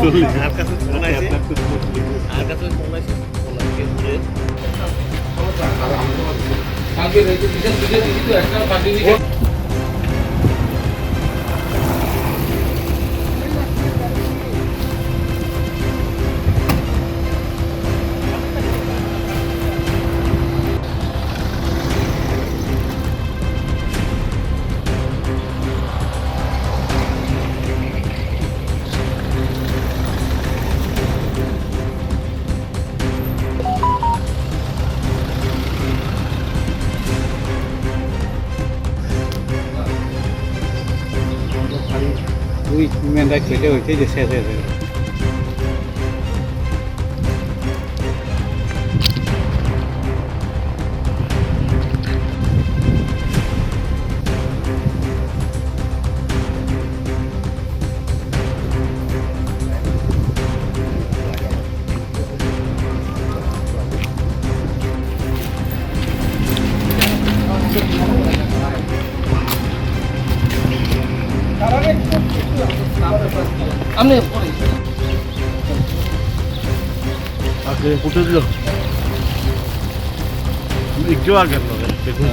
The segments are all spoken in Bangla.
আর কাছে ফোন আছে, আর কাছে ফোন আছে, ফোনকে ঘুরে কালকে রেজিস্ট্রেশন ভিডিও দিছি তো একটা পাঠিয়ে ওই মেয়েটা খেলে হয়েছে যে শেষ হয়ে যাবে। আমনে আগে ফুটে দিল একটু আগে দেখুন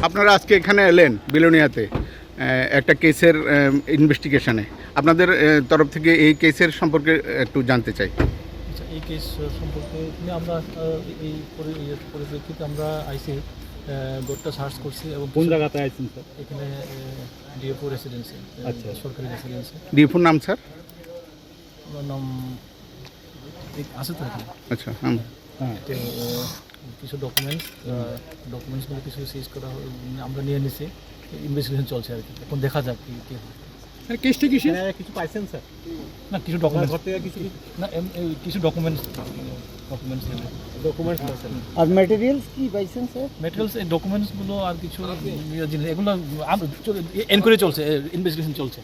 আপনারা আজকে এখানে এলেন বিলোনিয়াতে একটা কেসের ইনভেস্টিগেশনে। আপনাদের তরফ থেকে এই কেসের সম্পর্কে একটু জানতে চাই। আচ্ছা, এই কেস সম্পর্কে আমরা এই পরিপ্রেক্ষিতে আমরা আইসি গোটটা সার্চ করছি এবং কোন জায়গাতে আছেন স্যার? এখানে ডিএফও রেসিডেন্সি, আচ্ছা, সরকারি রেসিডেন্সি। ডিএফওর নাম স্যার? আমার নাম আছে তো এখানে। আচ্ছা, হ্যাঁ, তো কিছু ডকুমেন্টসগুলো কিছু সিজ করা আমরা নিয়ে নিছি, ইনভেস্টিগেশন চলছে আর কি। এখন দেখা যাক কি কী হয়। কেসটা কিসে কিছু পাইছেন স্যার? না, কিছু ডকুমেন্টস ঘর থেকে কিছু না, কিছু ডকুমেন্টস আর ম্যাটেরিয়ালস কি পাইছেন স্যার? ম্যাটেরিয়ালস, এই ডকুমেন্টসগুলো আর কিছু জিনিস, এগুলো এনকোয়ারি চলছে, ইনভেস্টিগেশন চলছে।